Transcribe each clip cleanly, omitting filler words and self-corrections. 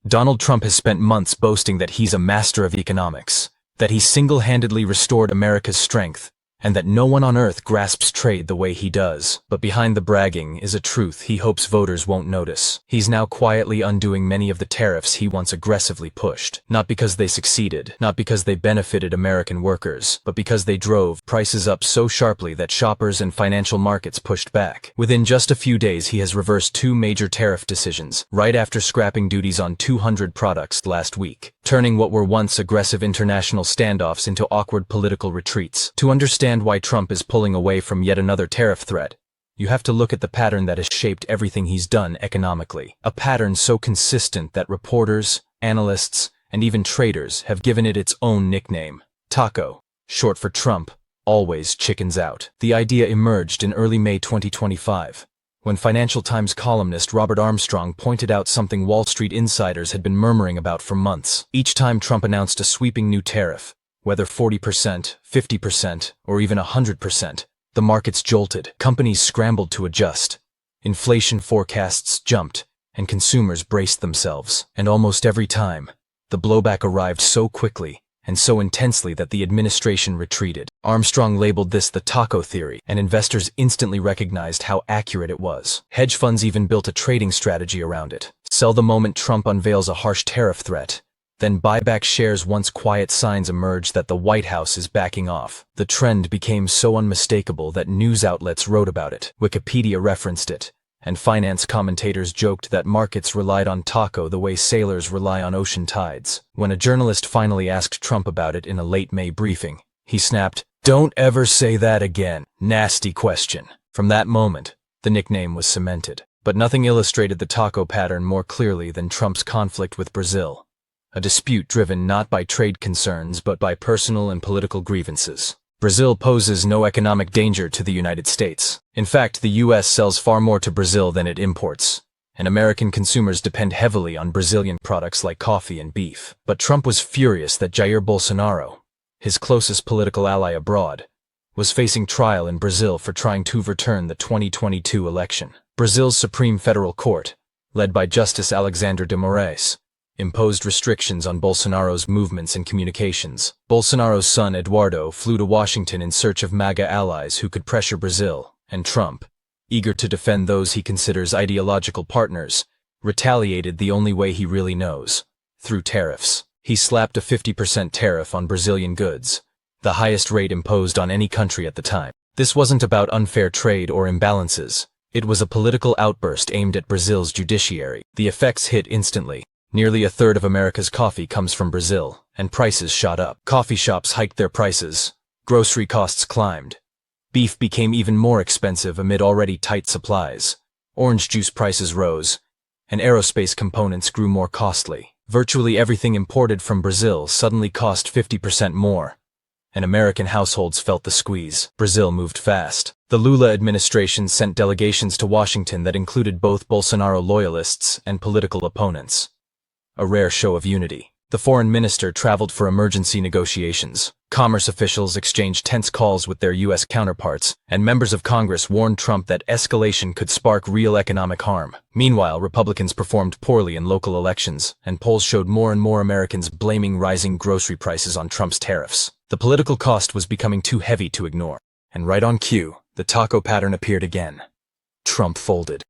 Donald Trump has spent months boasting that he's a master of economics, that he single-handedly restored America's strength, and that no one on earth grasps trade the way he does. But behind the bragging is a truth he hopes voters won't notice. He's now quietly undoing many of the tariffs he once aggressively pushed, not because they succeeded, not because they benefited American workers, but because they drove prices up so sharply that shoppers and financial markets pushed back. Within just a few days, he has reversed two major tariff decisions, right after scrapping duties on 200 products last week, turning what were once aggressive international standoffs into awkward political retreats. To understand why Trump is pulling away from yet another tariff threat, you have to look at the pattern that has shaped everything he's done economically. A pattern so consistent that reporters, analysts, and even traders have given it its own nickname: TACO, short for Trump always chickens out. The idea emerged in early May 2025, when Financial Times columnist Robert Armstrong pointed out something Wall Street insiders had been murmuring about for months. Each time Trump announced a sweeping new tariff, whether 40%, 50%, or even 100%, the markets jolted, companies scrambled to adjust, inflation forecasts jumped, and consumers braced themselves. And almost every time, the blowback arrived so quickly and so intensely that the administration retreated. Armstrong labeled this the TACO theory, and investors instantly recognized how accurate it was. Hedge funds even built a trading strategy around it. Sell the moment Trump unveils a harsh tariff threat, then buy back shares once quiet signs emerge that the White House is backing off. The trend became so unmistakable that news outlets wrote about it, Wikipedia referenced it, and finance commentators joked that markets relied on TACO the way sailors rely on ocean tides. When a journalist finally asked Trump about it in a late May briefing, he snapped, "Don't ever say that again. Nasty question." From that moment, the nickname was cemented. But nothing illustrated the TACO pattern more clearly than Trump's conflict with Brazil. A dispute driven not by trade concerns but by personal and political grievances. Brazil poses no economic danger to the United States. In fact, the U.S. sells far more to Brazil than it imports, and American consumers depend heavily on Brazilian products like coffee and beef. But Trump was furious that Jair Bolsonaro, his closest political ally abroad, was facing trial in Brazil for trying to overturn the 2022 election. Brazil's Supreme Federal Court, led by Justice Alexandre de Moraes, imposed restrictions on Bolsonaro's movements and communications. Bolsonaro's son Eduardo flew to Washington in search of MAGA allies who could pressure Brazil, and Trump, eager to defend those he considers ideological partners, retaliated the only way he really knows: through tariffs. He slapped a 50% tariff on Brazilian goods, the highest rate imposed on any country at the time. This wasn't about unfair trade or imbalances. It was a political outburst aimed at Brazil's judiciary. The effects hit instantly. Nearly a third of America's coffee comes from Brazil, and prices shot up. Coffee shops hiked their prices, grocery costs climbed, beef became even more expensive amid already tight supplies, orange juice prices rose, and aerospace components grew more costly. Virtually everything imported from Brazil suddenly cost 50% more, and American households felt the squeeze. Brazil moved fast. The Lula administration sent delegations to Washington that included both Bolsonaro loyalists and political opponents. A rare show of unity. The foreign minister traveled for emergency negotiations. Commerce officials exchanged tense calls with their U.S. counterparts, and members of Congress warned Trump that escalation could spark real economic harm. Meanwhile, Republicans performed poorly in local elections, and polls showed more and more Americans blaming rising grocery prices on Trump's tariffs. The political cost was becoming too heavy to ignore. And right on cue, the TACO pattern appeared again. Trump folded.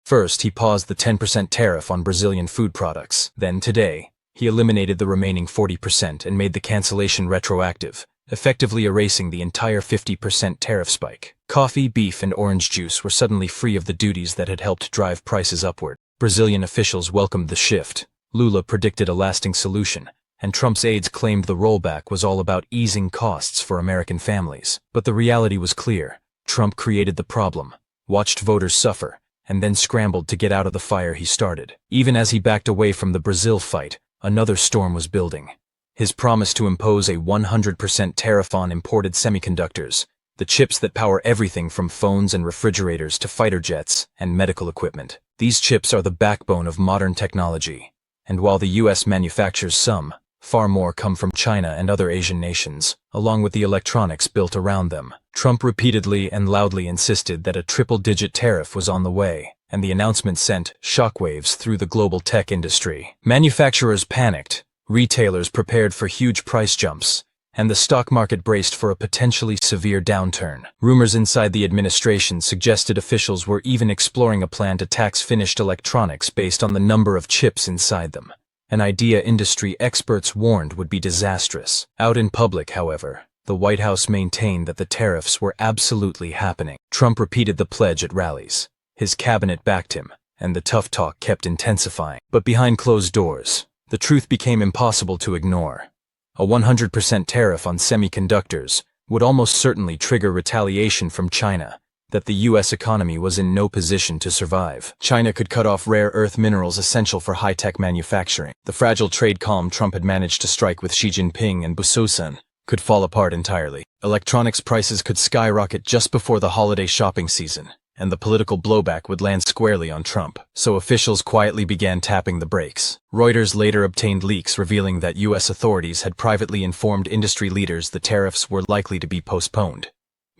First, he paused the 10% tariff on Brazilian food products. Then, today, he eliminated the remaining 40% and made the cancellation retroactive, effectively erasing the entire 50% tariff spike. Coffee, beef, and orange juice were suddenly free of the duties that had helped drive prices upward. Brazilian officials welcomed the shift. Lula predicted a lasting solution, and Trump's aides claimed the rollback was all about easing costs for American families. But the reality was clear. Trump created the problem, watched voters suffer, and then scrambled to get out of the fire he started. Even as he backed away from the Brazil fight, another storm was building. His promise to impose a 100% tariff on imported semiconductors, the chips that power everything from phones and refrigerators to fighter jets and medical equipment. These chips are the backbone of modern technology, and while the U.S. manufactures some, far more come from China and other Asian nations, along with the electronics built around them. Trump repeatedly and loudly insisted that a triple-digit tariff was on the way. and the announcement sent shockwaves through the global tech industry. Manufacturers panicked, retailers prepared for huge price jumps, and the stock market braced for a potentially severe downturn. Rumors inside the administration suggested officials were even exploring a plan to tax finished electronics based on the number of chips inside them, an idea industry experts warned would be disastrous. Out in public, however, the White House maintained that the tariffs were absolutely happening. Trump repeated the pledge at rallies. His cabinet backed him, and the tough talk kept intensifying. But behind closed doors, the truth became impossible to ignore. A 100% tariff on semiconductors would almost certainly trigger retaliation from China, that the U.S. economy was in no position to survive. China could cut off rare earth minerals essential for high-tech manufacturing. The fragile trade calm Trump had managed to strike with Xi Jinping and Busosan could fall apart entirely. Electronics prices could skyrocket just before the holiday shopping season, and the political blowback would land squarely on Trump. So officials quietly began tapping the brakes. Reuters later obtained leaks revealing that U.S. authorities had privately informed industry leaders the tariffs were likely to be postponed.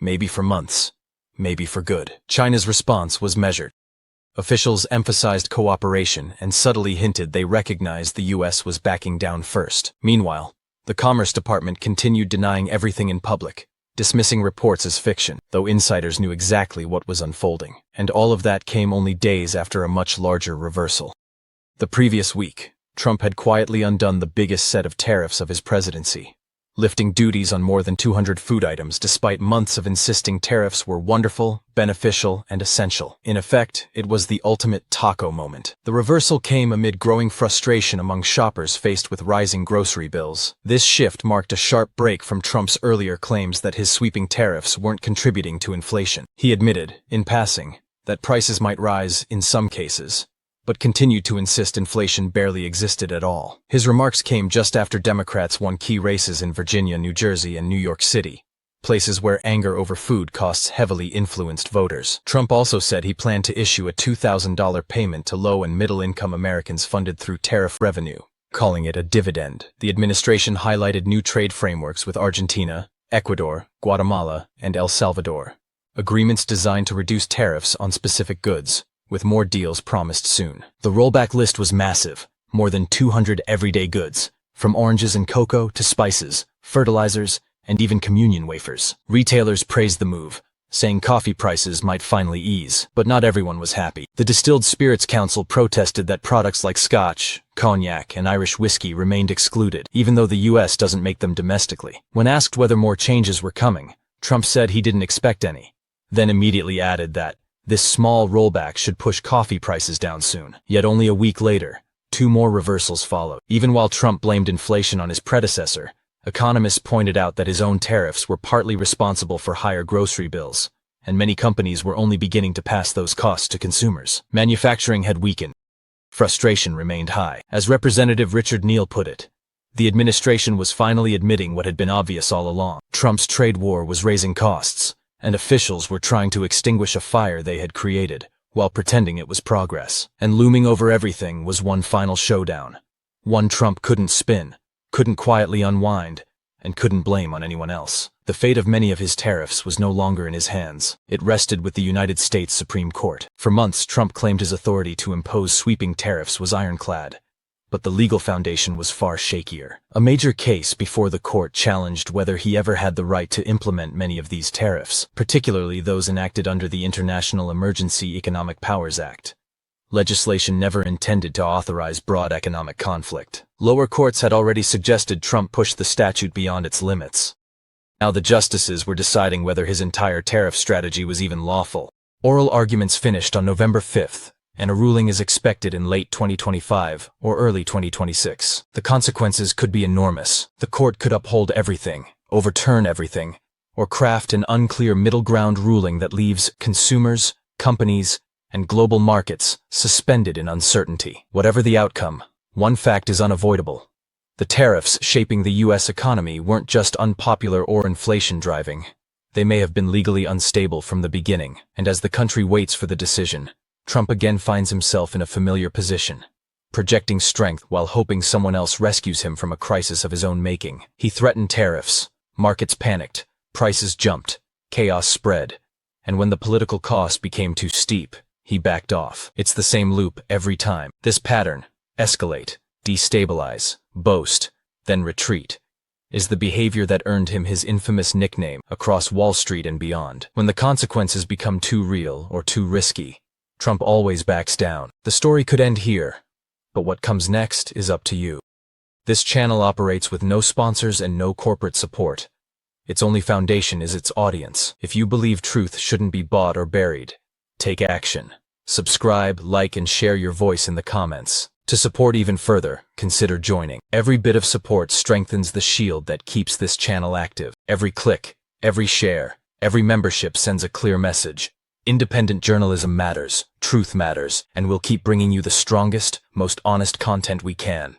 Maybe for months, maybe for good. China's response was measured. Officials emphasized cooperation and subtly hinted they recognized the U.S. was backing down first. Meanwhile, the Commerce Department continued denying everything in public, dismissing reports as fiction, though insiders knew exactly what was unfolding. And all of that came only days after a much larger reversal. The previous week, Trump had quietly undone the biggest set of tariffs of his presidency, lifting duties on more than 200 food items despite months of insisting tariffs were wonderful, beneficial, and essential. In effect, it was the ultimate taco moment. The reversal came amid growing frustration among shoppers faced with rising grocery bills. This shift marked a sharp break from Trump's earlier claims that his sweeping tariffs weren't contributing to inflation. He admitted, in passing, that prices might rise in some cases, but continued to insist inflation barely existed at all. His remarks came just after Democrats won key races in Virginia, New Jersey, and New York City, places where anger over food costs heavily influenced voters. Trump also said he planned to issue a $2,000 payment to low- and middle-income Americans funded through tariff revenue, calling it a dividend. The administration highlighted new trade frameworks with Argentina, Ecuador, Guatemala, and El Salvador, agreements designed to reduce tariffs on specific goods, with more deals promised soon. The rollback list was massive, more than 200 everyday goods, from oranges and cocoa to spices, fertilizers, and even communion wafers. Retailers praised the move, saying coffee prices might finally ease. But not everyone was happy. The Distilled Spirits Council protested that products like scotch, cognac, and Irish whiskey remained excluded, even though the U.S. doesn't make them domestically. When asked whether more changes were coming, Trump said he didn't expect any, then immediately added that this small rollback should push coffee prices down soon. Yet only a week later, two more reversals followed. Even while Trump blamed inflation on his predecessor, economists pointed out that his own tariffs were partly responsible for higher grocery bills, and many companies were only beginning to pass those costs to consumers. Manufacturing had weakened. Frustration remained high. As Representative Richard Neal put it, the administration was finally admitting what had been obvious all along. Trump's trade war was raising costs, and officials were trying to extinguish a fire they had created, while pretending it was progress. And looming over everything was one final showdown. One Trump couldn't spin, couldn't quietly unwind, and couldn't blame on anyone else. The fate of many of his tariffs was no longer in his hands. It rested with the United States Supreme Court. For months, Trump claimed his authority to impose sweeping tariffs was ironclad, but the legal foundation was far shakier. A major case before the court challenged whether he ever had the right to implement many of these tariffs, particularly those enacted under the International Emergency Economic Powers Act, legislation never intended to authorize broad economic conflict. Lower courts had already suggested Trump push the statute beyond its limits. Now the justices were deciding whether his entire tariff strategy was even lawful. Oral arguments finished on November 5th, and a ruling is expected in late 2025 or early 2026. The consequences could be enormous. The court could uphold everything, overturn everything, or craft an unclear middle ground ruling that leaves consumers, companies, and global markets suspended in uncertainty. Whatever the outcome, one fact is unavoidable. The tariffs shaping the U.S. economy weren't just unpopular or inflation-driving. They may have been legally unstable from the beginning, and as the country waits for the decision, Trump again finds himself in a familiar position, projecting strength while hoping someone else rescues him from a crisis of his own making. He threatened tariffs, markets panicked, prices jumped, chaos spread, and when the political cost became too steep, he backed off. It's the same loop every time. This pattern, escalate, destabilize, boast, then retreat, is the behavior that earned him his infamous nickname across Wall Street and beyond. When the consequences become too real or too risky, Trump always backs down. The story could end here, but what comes next is up to you. This channel operates with no sponsors and no corporate support. Its only foundation is its audience. If you believe truth shouldn't be bought or buried, take action. Subscribe, like, and share your voice in the comments. To support even further, consider joining. Every bit of support strengthens the shield that keeps this channel active. Every click, every share, every membership sends a clear message. Independent journalism matters, truth matters, and we'll keep bringing you the strongest, most honest content we can.